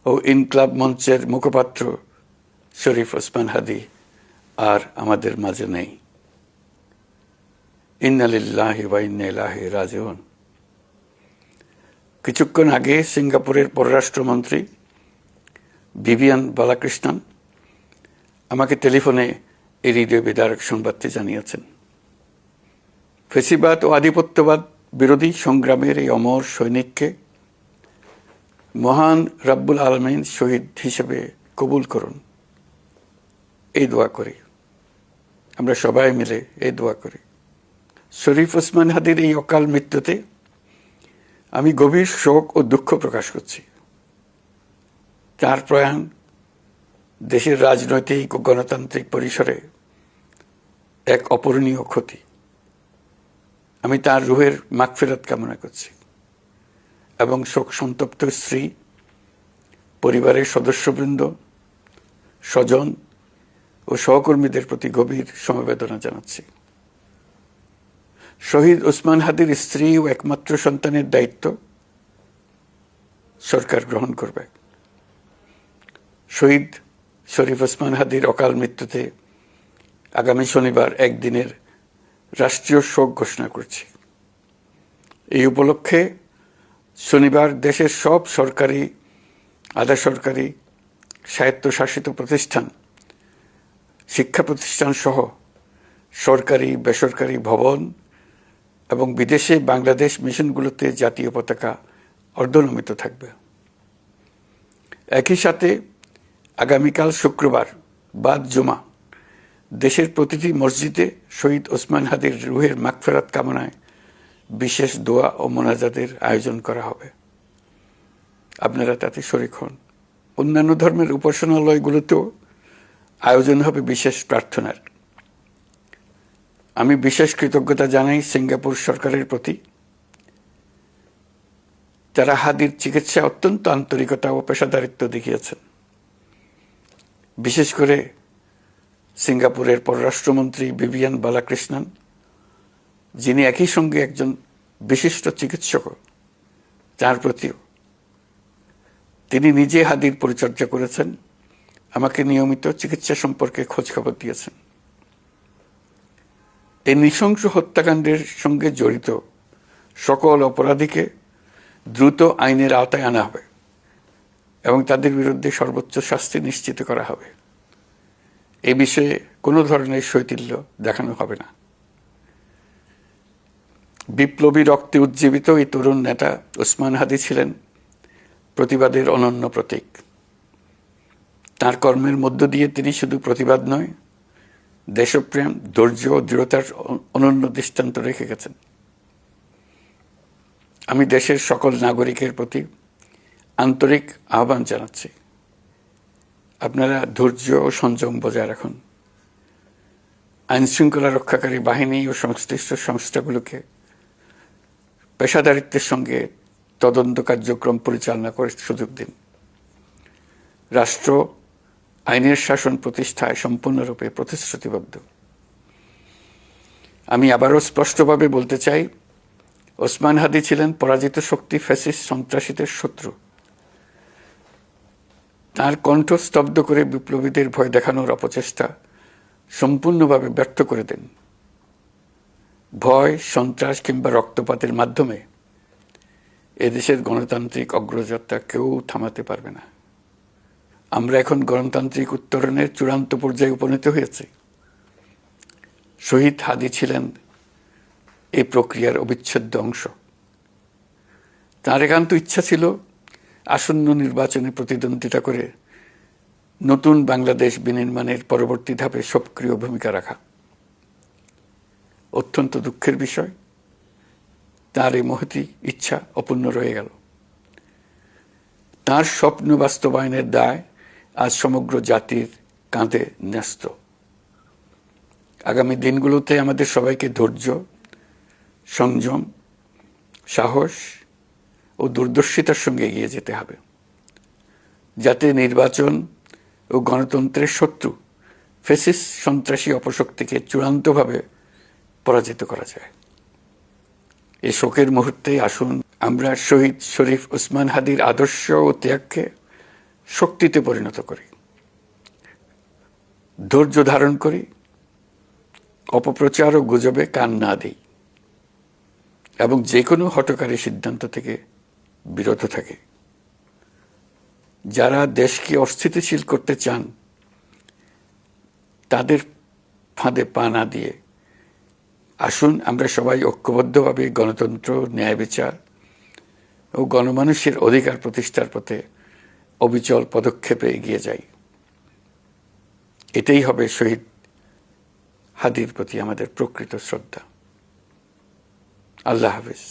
ও ইনকলাব মঞ্চের মুখপাত্র শরীফ ওসমান হাদী আর আমাদের মাঝে নেই। ইন্না লিল্লাহি ওয়া ইন্না ইলাইহি রাজিউন। কিছুক্ষণ আগে সিঙ্গাপুরের পররাষ্ট্রমন্ত্রী ভিভিয়ান বালাকৃষ্ণন আমাকে টেলিফোনে এই হৃদয় বিদারক সংবাদটি জানিয়েছেন। ফেসিবাদ ও আধিপত্যবাদ বিরোধী সংগ্রামের এই অমর সৈনিককে মহান রব্বুল আলামিন শহীদ হিসেবে কবুল করুন, এই দোয়া করি। আমরা সবাই মিলে এই দোয়া করি। শরীফ ওসমান হাদীর এই অকাল মৃত্যুতে আমি গভীর শোক ও দুঃখ প্রকাশ করছি। তার প্রয়াণ দেশের রাজনৈতিক ও গণতান্ত্রিক পরিসরে এক অপূরণীয় ক্ষতি। আমি তার রুহের মাগফিরাত কামনা করছি এবং শোক সন্তপ্ত স্ত্রী, পরিবারের সদস্যবৃন্দ, স্বজন ও সহকর্মীদের প্রতি গভীর সমবেদনা জানাচ্ছি। শহীদ ওসমান হাদীর স্ত্রী ও একমাত্র সন্তানের দায়িত্ব সরকার গ্রহণ করবে। শহীদ শরীফ ওসমান হাদীর অকাল মৃত্যুতে আগামী শনিবার একদিনের রাষ্ট্রীয় শোক ঘোষণা করছি। এই উপলক্ষে শনিবার দেশের সব সরকারি, আধা সরকারি, স্বায়ত্তশাসিত প্রতিষ্ঠান, শিক্ষা প্রতিষ্ঠান সহ সরকারি বেসরকারি ভবন এবং বিদেশে বাংলাদেশ মিশনগুলোতে জাতীয় পতাকা অর্ধনমিত থাকবে। একই সাথে আগামীকাল শুক্রবার বাদ জুমা দেশের প্রতিটি মসজিদে শহীদ ওসমান হাদীর রুহের মাগফিরাত কামনায় বিশেষ দোয়া ও মোনাজাতের আয়োজন করা হবে। আপনারা তাতে শরীক হন। অন্যান্য ধর্মের উপাসনালয়গুলোতেও আয়োজন হবে বিশেষ প্রার্থনার। আমি বিশেষ কৃতজ্ঞতা জানাই সিঙ্গাপুর সরকারের প্রতি। তারা হাদীর চিকিৎসায় অত্যন্ত আন্তরিকতা ও পেশাদারিত্ব দেখিয়েছেন। বিশেষ করে সিঙ্গাপুরের পররাষ্ট্রমন্ত্রী ভিভিয়ান বালাকৃষ্ণন, যিনি একই সঙ্গে একজন বিশিষ্ট চিকিৎসক, তার প্রতিও তিনি নিজে হাদীর পরিচর্যা করেছেন, আমাকে নিয়মিত চিকিৎসা সম্পর্কে খোঁজখবর দিয়েছেন। এই নৃশংস হত্যাকাণ্ডের সঙ্গে জড়িত সকল অপরাধীকে দ্রুত আইনের আওতায় আনা হবে এবং তাদের বিরুদ্ধে সর্বোচ্চ শাস্তি নিশ্চিত করা হবে। এ বিষয়ে কোনো ধরনের শৈথিল্য দেখানো হবে না। বিপ্লবী রক্তে উজ্জীবিত এই তরুণ নেতা ওসমান হাদী ছিলেন প্রতিবাদের অনন্য প্রতীক। তার কর্মের মধ্য দিয়ে তিনি শুধু প্রতিবাদ নয়, দেশপ্রেম, ধৈর্য ও দৃঢ়তার অনন্য দৃষ্টান্ত রেখে গেছেন। আমি দেশের সকল নাগরিকের প্রতি আন্তরিক আহ্বান জানাচ্ছি, আপনারা ধৈর্য ও সংযম বজায় রাখুন। আইনশৃঙ্খলা রক্ষাকারী বাহিনী ও সংশ্লিষ্ট সংস্থাগুলোকে পেশাদারিত্বের সঙ্গে তদন্ত কার্যক্রম পরিচালনা করে সুযোগ দিন। রাষ্ট্র আইনের শাসন প্রতিষ্ঠায় সম্পূর্ণরূপে প্রতিশ্রুতিবদ্ধ। আমি আবারও স্পষ্টভাবে বলতে চাই, ওসমান হাদী ছিলেন পরাজিত শক্তি ফ্যাসিস্ট সন্ত্রাসীদের শত্রু। তার কণ্ঠ স্তব্ধ করে বিপ্লবীদের ভয় দেখানোর অপচেষ্টা সম্পূর্ণভাবে ব্যর্থ করে দেন। ভয়, সন্ত্রাস কিংবা রক্তপাতের মাধ্যমে এদেশের গণতান্ত্রিক অগ্রযাত্রা কেউ থামাতে পারবে না। আমরা এখন গণতান্ত্রিক উত্তরণের চূড়ান্ত পর্যায়ে উপনীত হয়েছি। শহীদ হাদী ছিলেন এই প্রক্রিয়ার অবিচ্ছেদ্য অংশ। তার একান্ত ইচ্ছা ছিল আসন্ন নির্বাচনে প্রতিদ্বন্দ্বিতা করে নতুন বাংলাদেশ বিনির্মাণের পরবর্তী ধাপে সক্রিয় ভূমিকা রাখা। অত্যন্ত দুঃখের বিষয়, তার এই মহতী ইচ্ছা অপূর্ণ রয়ে গেল। তার স্বপ্ন বাস্তবায়নের দায় আজ সমগ্র জাতির কাঁধে ন্যস্ত। আগামী দিনগুলোতে আমাদের সবাইকে ধৈর্য, সংযম, সাহস ও দূরদর্শিতার সঙ্গে এগিয়ে যেতে হবে, যাতে নির্বাচন ও গণতন্ত্রের শত্রু ফ্যাসিস্ট সন্ত্রাসী অপশক্তিকে চূড়ান্তভাবে পরাজিত করা যায়। এই শোকের মুহূর্তে আসুন আমরা শহীদ শরীফ ওসমান হাদীর আদর্শ ও ত্যাগকে শক্তিতে পরিণত করি, ধৈর্য ধারণ করি, অপপ্রচার ও গুজবে কান না দিই এবং যে কোনো হঠকারী সিদ্ধান্ত থেকে বিরত থাকে। যারা দেশকে অস্থিতিশীল করতে চান তাদের ফাঁদে পা না দিয়ে আসুন আমরা সবাই ঐক্যবদ্ধভাবে গণতন্ত্র, ন্যায় বিচার ও গণমানুষের অধিকার প্রতিষ্ঠার পথে অবিচল পদক্ষেপে এগিয়ে যাই। এটাই হবে শহীদ হাদির প্রতি আমাদের প্রকৃত শ্রদ্ধা। আল্লাহ হাফেজ।